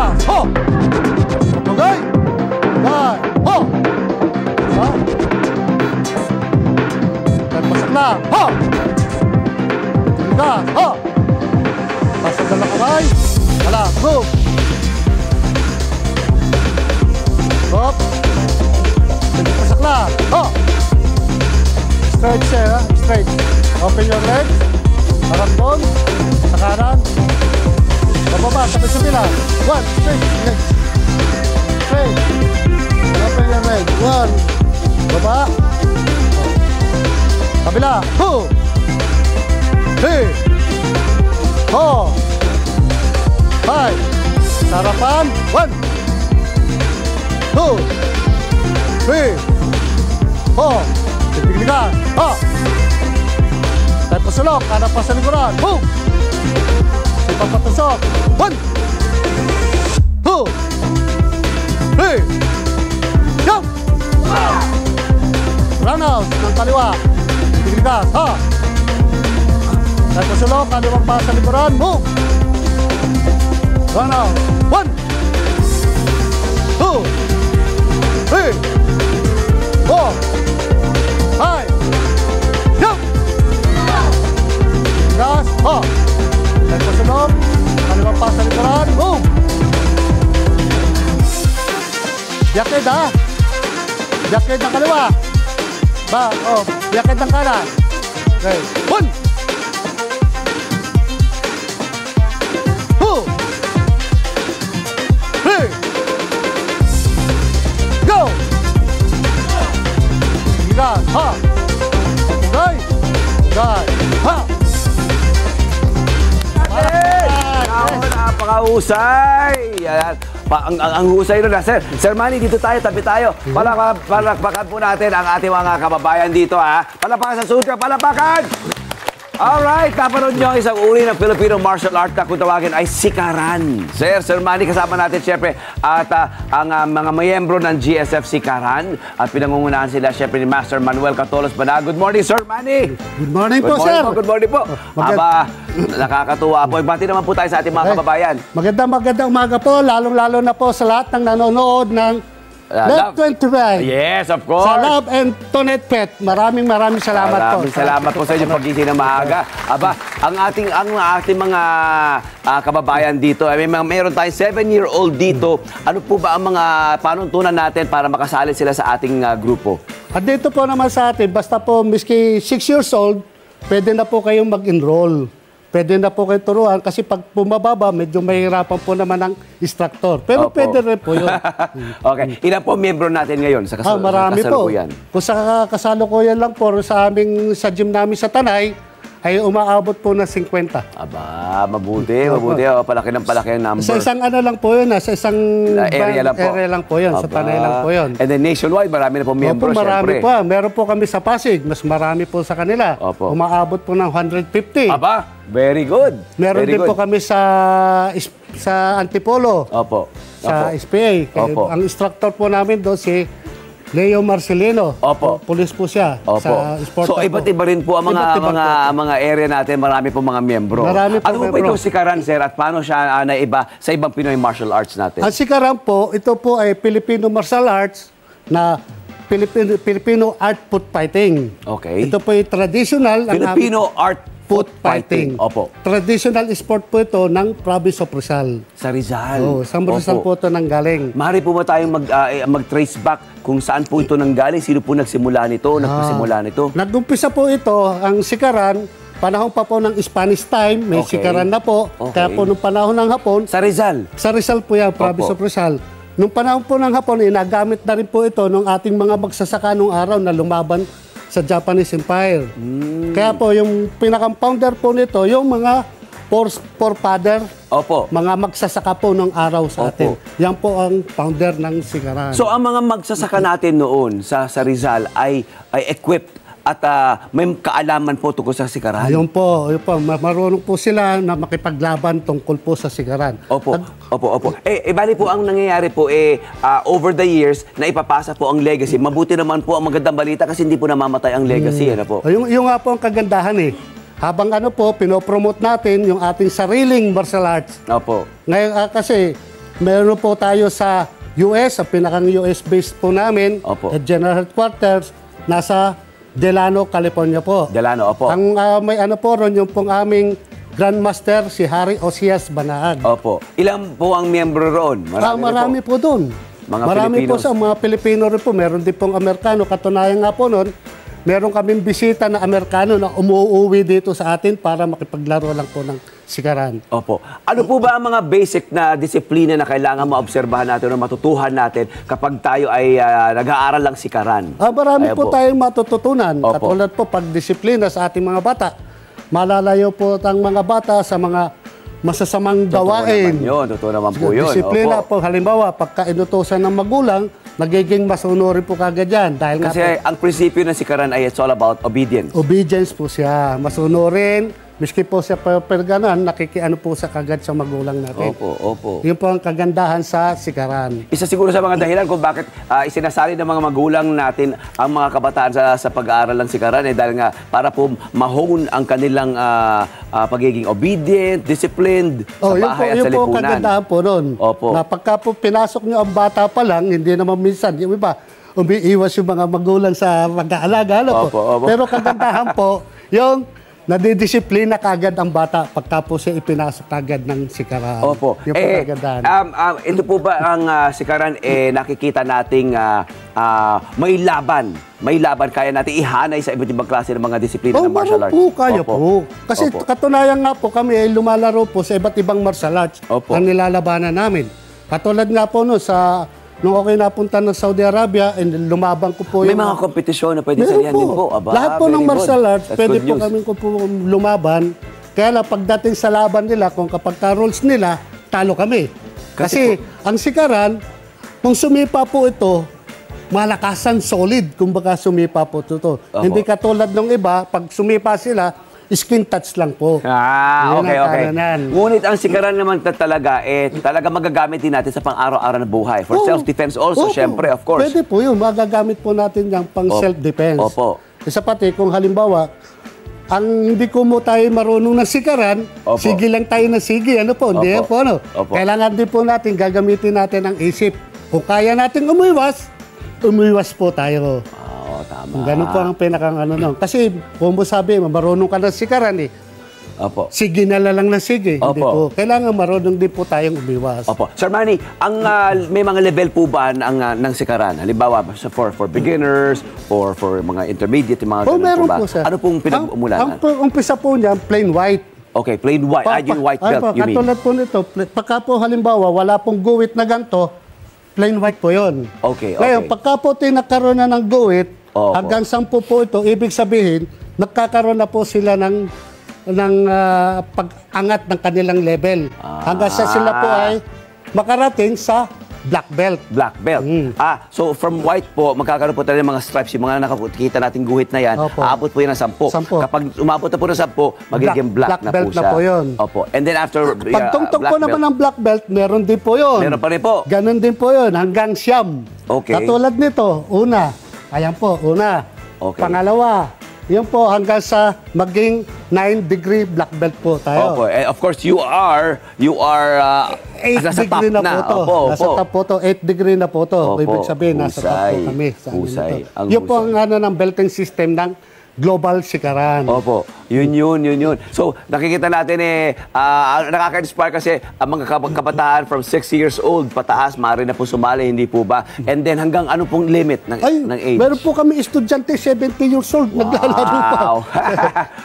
Ligas, ho! Pagay! Pagay, ho! Ha? Pasok na, ho! Ligas, ho! Pasok na lang kamay. Wala, move! Hop! Pasok na, ho! Straight siya, ha? Straight. Open your legs. Harapon. Sa kanan. Bababa, sabay-sabay na. One, straight, legs. Straight. Open your legs. One. Baba. Kabila. 2, 3, 4, 5. Sarapan. 1, 2, 3, 4. Tigiligan. Ha! Tayo pasulok. Kanan pa sa likuran. Move! Sipang patusok. 1, 2, 3. Jump! Run out ng kaliwa. Tigiligan. Ha! Tayo pasulok. Kanan pa sa likuran. Move! Run out. 1, 2, 3, 4, 5. Jump! Gas, ho! Tayo pasunod. Kaliwang pa sa likuran. Move! Yakid, ha? Yakid ng kaliwa. Ba, oh, yakid ng kanan. Okay. 1, 2, 3. Go! Gas, ha! Pagay! Pagay! Ha! Napakahusay! Ang husay nun na, sir. Sir Manny, dito tayo, tabi tayo. Palakpakan po natin ang ating mga kababayan dito, ha? Palakpakan sa sutra, palakpakan! Alright, napanood nyo ang isang uri ng Filipino martial art na kung tawagin ay Sikaran. Sir Manny, kasama natin siyempre at ang mga miyembro ng GSF Sikaran at pinangungunahan sila siyempre ni Master Manuel Catolos Bana. Good morning, Sir Manny! Good morning po, sir! Good morning po! Aba, nakakatuwa po. Ibati naman po tayo sa ating mga kababayan. Magandang umaga po, lalong-lalo na po sa lahat ng nanonood ng Love 25. Yes, of course. Sa Love and Tonet Pet. Maraming salamat po. Maraming salamat po sa inyo paggising na maaga. Aba, ang ating mga kababayan dito, mayroon tayong 7-year-old dito. Ano po ba ang mga panuntunan natin para makasali sila sa ating grupo? At dito po naman sa atin, basta po miski 6 years old, pwede na po kayong mag-enroll. Pwede na po kayo turuan kasi pag bumababa, medyo mahirapan po naman ang instructor. Pero pwede rin po yun. Okay. Ilan po miyembro natin ngayon sa marami po. kasalukuyan? Kung sa kasalukuyan lang po, sa gym namin sa Tanay, ay umaabot po ng 50. Aba, mabuti. Palaki ng palaki ang number. Sa isang ano lang po yun, sa isang area lang po yun, sa Tanay lang po yun. And then nationwide, marami na po miyembro, marami po. Meron po kami sa Pasig, mas marami po sa kanila. Umaabot po ng 150. Aba, very good. Meron din po kami sa Antipolo. Sa SPA. Ang instructor po namin doon si Leo Marcelino. Pulis po siya sa sport. So, iba't iba rin po ang mga area natin. Marami po mga miyembro. Marami po ano po ito Sikaran, sir? At paano siya naiba sa ibang Pinoy martial arts natin? Ang Sikaran po, ito po ay Filipino martial arts na Filipino art foot fighting. Okay. Ito po ay traditional. Filipino art foot fighting. Traditional sport po ito ng province of Rizal. Sa Rizal? Sa Rizal po ito nanggaling. Maaari po ba tayong mag-trace back kung saan po ito nanggaling? Sino po nagsimula nito? Nag-umpisa po ito, ang Sikaran, panahon pa po ng Spanish time, may Sikaran na po. Kaya po nung panahon ng Hapon. Sa Rizal? Sa Rizal po yan, province of Rizal. Nung panahon po ng Hapon, nagamit na rin po ito ng ating mga magsasaka nung araw na lumaban sa Japanese Empire. Kaya po, yung pinaka-founder po nito, yung mga forefather, mga magsasaka po ng araw sa atin. Yan po ang founder ng Sikaran. So, ang mga magsasaka natin noon sa Rizal ay equipped at may kaalaman po tungkol sa Sikaran? Yun po. Marunong po sila na makipaglaban tungkol po sa Sikaran. Opo. Bali po ang nangyayari po over the years na ipapasa po ang legacy. Mabuti naman po ang magandang balita kasi hindi po namamatay ang legacy. Ano po? Yung nga po ang kagandahan Habang pinopromote natin yung ating sariling martial arts. Ngayon kasi Meron po tayo sa US, sa pinakang US base po namin, Opo. at General Headquarters, nasa Delano, California po. Delano, opo. Ang may ano po ron, yung pong aming Grandmaster, si Harry Osias Banaag. Opo. Ilan po ang miyembro roon? Marami po doon. Mga Marami po Filipinos. sa mga Pilipino rin po. Meron din pong Amerikano. Katunayan nga po noon, meron kaming bisita na Amerikano na umuuwi dito sa atin para makipaglaro lang po ng sikaran. Opo. Ano po ba ang mga basic na disiplina na kailangan maobserbahan natin o matutuhan natin kapag tayo ay nag-aaral lang sikaran? Marami Ayan po tayong matututunan. Opo. Katulad po pagdisiplina sa ating mga bata. Malalayo po ang mga bata sa mga masasamang gawain. Totoo naman po yun. Disiplina Opo. po, halimbawa, pagka inutusan ng magulang, nagiging masunurin po kagad yan. Dahil nga Kasi ang prinsipyo ng sikaran ay it's all about obedience. obedience po siya. Masunurin, miski po siya perganan, nakikiano po sa kagad sa magulang natin. Opo. Yun po ang kagandahan sa sikaran. Isa siguro sa mga dahilan kung bakit isinasali ng mga magulang natin ang mga kabataan sa pag-aaral ng sikaran dahil nga para po ma-hone ang kanilang pagiging obedient, disciplined sa bahay at sa yun po ang lipunan. kagandahan po nun. Opo. Na pagka po pinasok nyo ang bata pa lang, hindi naman minsan, yung iba, umiiwas yung mga magulang sa pag-aalaga. Ano po? Opo. Pero kagandahan po, yung nadidisiplina kagad ang bata pagka po siya ipinasok kagad ng sikaran. Opo. Yung po kagandahan. Ito po ba ang sikaran nakikita nating may laban? May laban kaya natin ihanay sa iba't ibang klase ng mga disiplina ng martial arts? Po, kaya Opo. po. Kasi Opo. katunayan nga po kami ay lumalaro po sa iba't ibang martial arts Opo. ang nilalabanan namin. Katulad nga po no, nung ako napunta ng Saudi Arabia, lumaban ko po May mga kompetisyon na pwede salihan din po. Aba, lahat po very ng good. martial arts, That's pwede good po news. kami po lumaban. Kaya lang pagdating sa laban nila, kung kapag ka-rules nila, talo kami. Kasi ang sikaran, kung sumipa po ito, malakasan, solid, kumbaga sumipa po ito. Hindi katulad ng iba, pag sumipa sila, skin touch lang po. Yun Okay. ang karanan. Ngunit ang sikaran naman talaga, talaga magagamit din natin sa pang-araw-araw na buhay. For self-defense also, Opo. syempre, of course. Pwede po yun. Magagamit po natin yung pang self-defense. Opo. Isa pati, kung halimbawa, ang hindi ko mo tayo marunong ng sikaran, Opo. sige lang tayo ng sige. Ano po? Hindi Opo. po, ano? Opo. Kailangan din po natin, gagamitin natin ang isip. Kung kaya natin umiwas po tayo. Tama. Ganun po ang pinakang ano nun. Kasi, kung mo sabi, marunong ka ng sikaran Opo. sige na lang ng sige. Opo. Hindi po. Kailangan marunong din po tayong umiwas. Opo. Sir Manny, may mga level po ba ng sikaran? Halimbawa, for beginners, for mga intermediate, yung mga ganun Meron po ba? po, sir. Ano pong pinag-umulanan? Ang umpisa po niyan, plain white. Okay, plain white. Yung white belt, you mean? Katulad po nito, pagka po halimbawa, wala pong guwit na ganito, plain white po yun. Okay. Ngayon, pagka po nagkaroon na ng guwit, Opo. hanggang 10 po ito, ibig sabihin, nagkakaroon na po sila ng pag-angat ng kanilang level. Hanggang sa sila po ay makarating sa black belt. Black belt. So from white po, magkakaroon po tayo ng mga stripes. Yung mga nakikita nating guhit na yan, Opo. aabot po yan ng 10. 10. Kapag umabot na po ng 10, magiging black na belt po siya. na po yun. Opo. And then after Pagtungtong black po naman ng black belt, meron din po yun. Meron pa rin po. Ganon din po yun, hanggang siyam. Okay. Katulad nito, una. Ayan po, una. Okay. Pangalawa, yun po hanggang sa maging 9-degree black belt po tayo. Opo. Of course, you are 8 nasa top degree na po to. Opo, Nasa top po to. 8 degree na po to. Opo. Ibig sabihin, nasa top po Husay. kami. Sa Husay. Ang yun po husay. ang ng belting system ng global sikaran. Opo. Yun. So, nakikita natin nakaka-inspire kasi ang mga kabataan from 6 years old pataas, maaari na po sumali, hindi po ba? And then hanggang ano pong limit ng age? Meron po kami estudyante 70 years old. Naglalaro pa. Wow.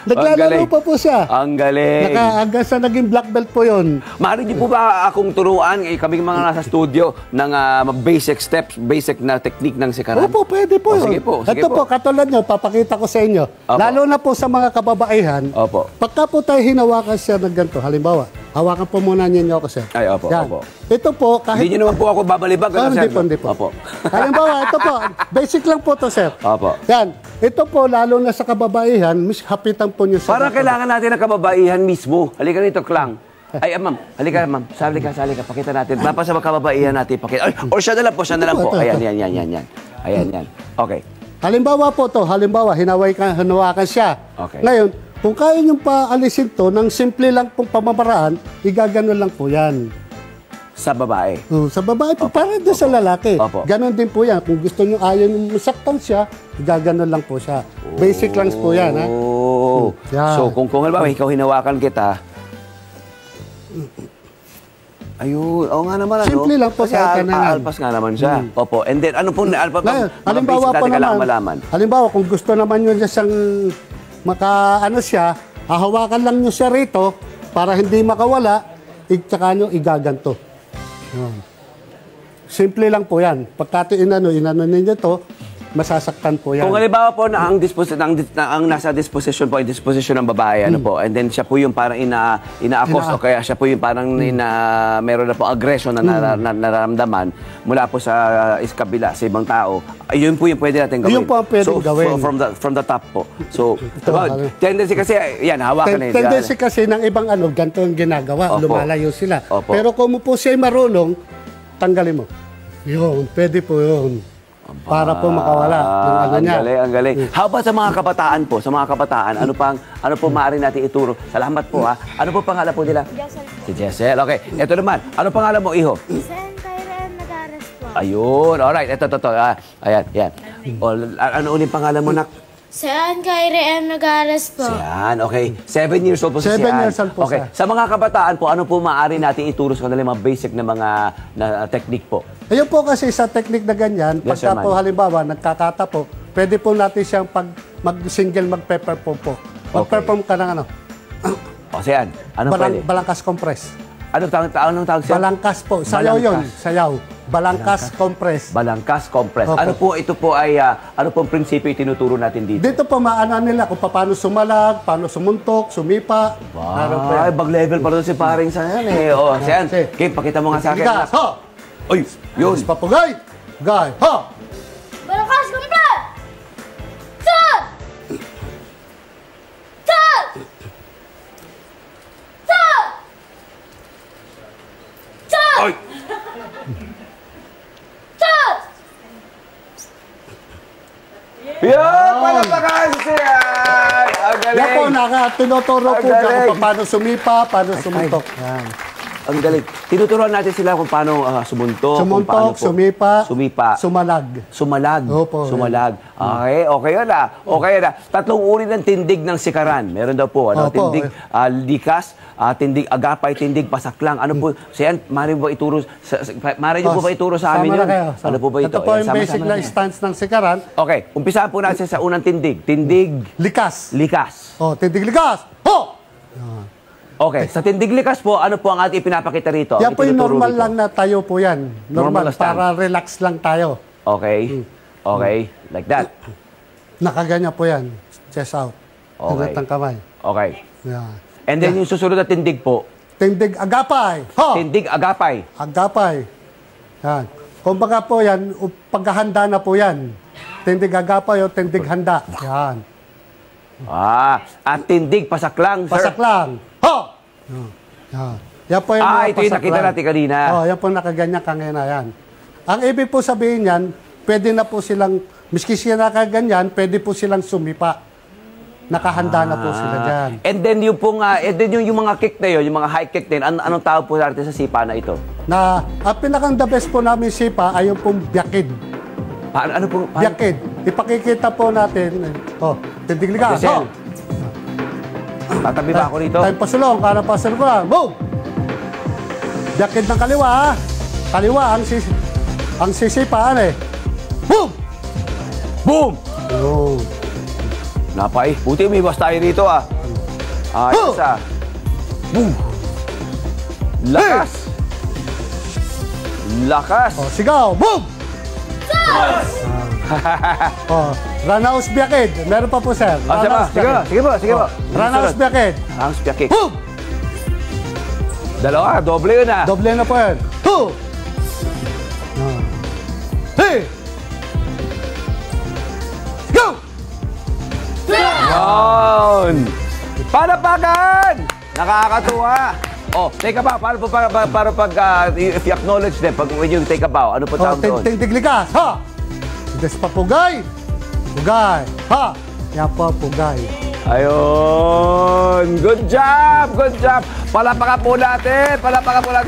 Naglalaro pa po siya. Ang galing. Hanggang sa naging black belt po yun. Maaari niyo po ba akong turuan, kaming mga nasa studio, ng basic steps, basic na technique ng sikaran? Opo, pwede po yun. Sige po. Ito po, katulad nyo, papakita ko sa inyo. Opo. Lalo na po sa mga kababaihan, Opo. pagka po tayo hinawakan siya ng ganito, halimbawa, hawakan po muna ninyo ako, sir. Ay, opo, Yan. opo. Ito po, kahit... Hindi niyo naman po ako babalibag. Hindi po, hindi po. Opo. Halimbawa, ito po, basic lang po to, sir. Opo. Yan. Ito po, lalo na sa kababaihan, hapitan po nyo sa... Parang kailangan natin ng kababaihan mismo. Halika rito, Klang. Ay, ma'am. Halika, ma'am. Sali ka. Pakita natin. Mapa sa kababaihan natin. Pakita. Ay, or siya na lang po. Ito. Ayan. Ayan. Okay. Halimbawa po to, hinawakan siya. Okay. Ngayon, kung kaya nyo paalisin to, ng simple lang pong pamamaraan, igagano lang po yan. Sa babae. Sa babae po, para doon sa lalaki. Opo. Ganon din po yan. Kung gusto nyo ayaw nyo masaktan siya, gaganon lang po siya. Basic lang po yan, ha? Oh. Yan. So, kung halimbawa, ikaw hinawakan kita, ayun, oo nga naman, ano? Simple lang po Kasi sa kanan. alpas nga naman siya. Opo. And then, ano po, alpas, Ngayon, mga halimbawa basic po natin kailangan naman, malaman. halimbawa kung gusto naman nyo siyang maka-ano siya, hahawakan lang nyo siya rito para hindi makawala, tsaka nyo igaganto. Yan. Simple lang po yan. Pagka inano ninyo to, masasaktan po yan. Kung halimbawa po na ang nasa disposition po ay disposition ng babae, ano po, and then siya po yung parang ina-accost o kaya siya po yung parang meron na po aggression na nararamdaman mula po sa kabila, sa ibang tao, ayun po yung pwede natin gawin. Yun po ang pwedeng gawin. From the top po. So, tendency kasi, yan, hawakan na yun. Tendency kasi ng ibang ganito ang ginagawa, Opo. lumalayo sila. Opo. Pero kung po siya marunong, tanggalin mo. Yun, pwede po yun. Para po makawala ng ano niya. Ang galing, ang galing. How about sa mga kabataan po? Sa mga kabataan, ano po maaari natin ituro? Salamat po, ha. Ano po pangalan po nila? Jessel po. Si Jessel. Okay. Ito naman. Ano pangalan mo, iho? Sen Kyren Nagares po. Ayun. Alright. Ito. Ayan, yan. O, ano ulit pangalan mo, nak? Sen Kyren Nagares po. Yan. Okay. 7 years old po si 7 Sian. years old po Okay. siya. Sa mga kabataan po, ano po maaari natin ituro sa kanila mga basic na mga technique po? Ayun po kasi sa technique na ganyan, Yes, pagka sir, po man. halimbawa nagkakata po, pwede po natin siyang pag mag-single magpe-perform po. Mag-perform ka ng ano? O, Sian. Ano pwede? Balangkas compress. Anong tawag siya? Balangkas po. Sayaw yun. Sayaw. Balangkas compress. Balangkas compress. Opo. Ano po ito po ay ano pong prinsipyo itinuturo natin dito? Dito po maano nila kung paano sumalag, paano sumuntok, sumipa. Ano po yan? Ay, bag-level pa rin si paring sa yan eh. O, Sian, Sige. Kim, pakita mo nga sa akin. Ligas, ho! Ay, yun. Yes, papugay! Gay, ho! Balakas komplet! Saan? Saan? Saan? Saan? Ay! Saan? Yan! Palapakan siya! Ang Yan po, galing! tinuturo Ang po dyan galing. kung paano sumipa, paano sumuntok. Yan. Ang galing. Tinuturuan natin sila kung paano sumuntok. kung paano Sumuntok, sumipa, sumipa. sumalag. Sumalag. Opo, Sumalag. Okay yun ah. Okay na. Tatlong uri ng tindig ng sikaran. Meron daw po. Ano? Opo. Tindig likas, tindig agapay, tindig pasaklang. Ano po? Siyan, maaari mo ba ituro maaari niyo po ba ituro sa amin Sama na yun? kayo. Ano po ba ito? Ito po Ayan, yung basic sama-sama na stance ng sikaran. Okay. Umpisahan po natin sa unang tindig. Tindig Likas. likas. Tindig likas. Ho! Okay. Sa tindig likas po, ano po ang ating pinapakita rito? Yan po yung Itinuturo normal rito? lang na tayo po yan. Normal na Normal, stand. para relax lang tayo. Okay. Okay. Like that. Nakaganyan po yan. Chest out. Okay. Angat ng kamay. Okay. Yan. And then yung susunod na tindig po, Tindig agapay. Ho! tindig agapay. Agapay. Yan. Kumbaga po yan, paghahanda na po yan. Tindig agapay o tindig handa. Yan. At tindig pasaklang, sir. Pasak lang. Ho! Yan. Yan po yung mga Ito yung nakita pasaklang. natin kanina. Yan po nakaganyan kangina yan. Ang ibig po sabihin yan, pwede na po silang, miski siya nakaganyan, pwede po silang sumipa. Nakahanda na po sila dyan. And then yung pong, yung mga kick na yun, yung mga high kick na yun, anong tawag po natin sa sipa na ito? Na, ang pinakang the best po namin sipa ay yung pong biyakid. Ano po? Biyakid. Ipakikita po natin. Tindig ligas. Jessel. Tatabi ba ako rito? Tayo pasulong, kanan pasulong ko lang. Boom! Biyakid ng kaliwa, ha? Kaliwa, ang sisipaan eh. Boom! Boom! Oh. Napay. Buti may iwas tayo rito Ayos Boom! Lakas! Lakas! Sigaw! Boom! Ranaus biyakid. Meron pa po, sir. Sige po. Ranaus biyakid. Ranaus biyakid. Boom! Dalawa, doble yun Doble na po yan. Two! Hey! Go! Yun! Palapakan! Nakakatuwa! Take a bow. Para pag, if you acknowledge them, when you take a bow, ano po tawag doon? Tindig likas. Ha! Des pa pugay. Pugay. Ha! Yan po, pugay. Ayun. Good job! Good job! Palapakan po natin,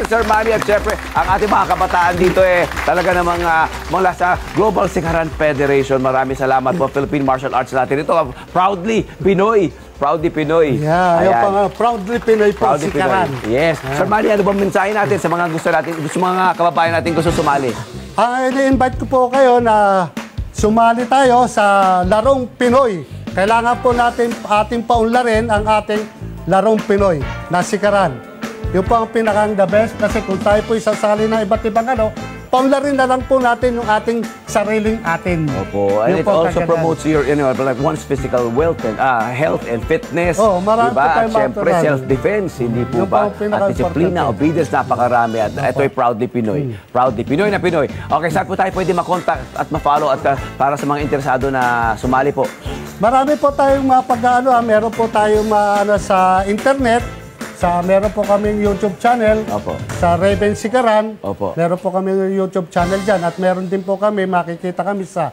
Sir Manny. At syempre, ang ating mga kabataan dito talaga namang mula sa Global Sikaran Federation. Maraming salamat po, Philippine Martial Arts natin. Ito, proudly Pinoy. Proudly Pinoy. Yeah, yung pang proudly Pinoy po, Proudly Sikaran. Pinoy. Yes. Sir Manny, ano bang mensahe natin sa mga mga kababayan natin gusto sumali? I-invite ko po kayo na sumali tayo sa Larong Pinoy. Kailangan po natin ating paunlarin ang ating Larong Pinoy na Sikaran. Yung po ang pinakang the best kasi kung tayo po isasali ng iba't ibang paunlarin na lang po natin yung ating sariling atin. Opo. And Yung it po also kagandahan. promotes your, like one's physical wealth and health and fitness. Oo, marami po At tayong syempre, matutunan. self-defense, hindi po Yung ba? po ang At pinaka-importante. disiplina, obedience, napakarami. At ito ay proudly Pinoy. Proudly Pinoy na Pinoy. Okay, saan po tayo pwede makontak at ma-follow at para sa mga interesado na sumali po? Marami po tayong meron po tayong sa internet, meron po kaming YouTube channel, Opo. sa Raven Sikaran, Opo. meron po kami YouTube channel dyan, at meron din po kami, makikita kami sa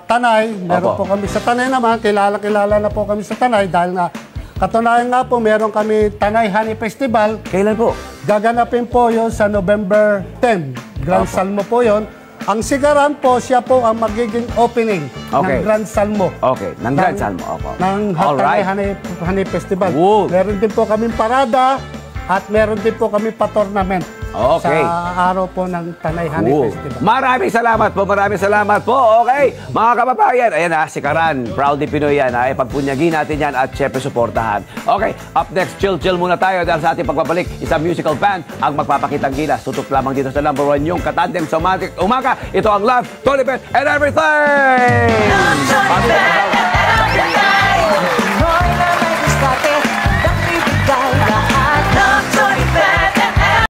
Tanay, meron Opo. po kami sa Tanay naman, kilala na po kami sa Tanay, dahil nga, katunayan nga po, meron kami Tanay Honey Festival, Kailan po? gaganapin po yon sa November 10, Grand Opo. Salmo po yon. Ang Sikaran po, siya po ang magiging opening Okay. ng Grand Salmo. Okay, ng Grand Salmo. Opo. Ng Alright. Honey Festival. Good. Meron din po kaming parada at meron din po kami pa-tournament Okay. sa araw po ng Tanay Honey Cool. Festival. Maraming salamat po. Okay, mga kababayan, ayan Sikaran, proudly Pinoy yan. Pagpunyagin natin yan at syempre suportahan. Okay, up next, chill muna tayo dahil sa ating pagbabalik, isang musical band ang magpapakitang gilas. Tutok lamang dito sa number 1 yung katandem sa umaga. Ito ang Love, Tony Ben, and Everything!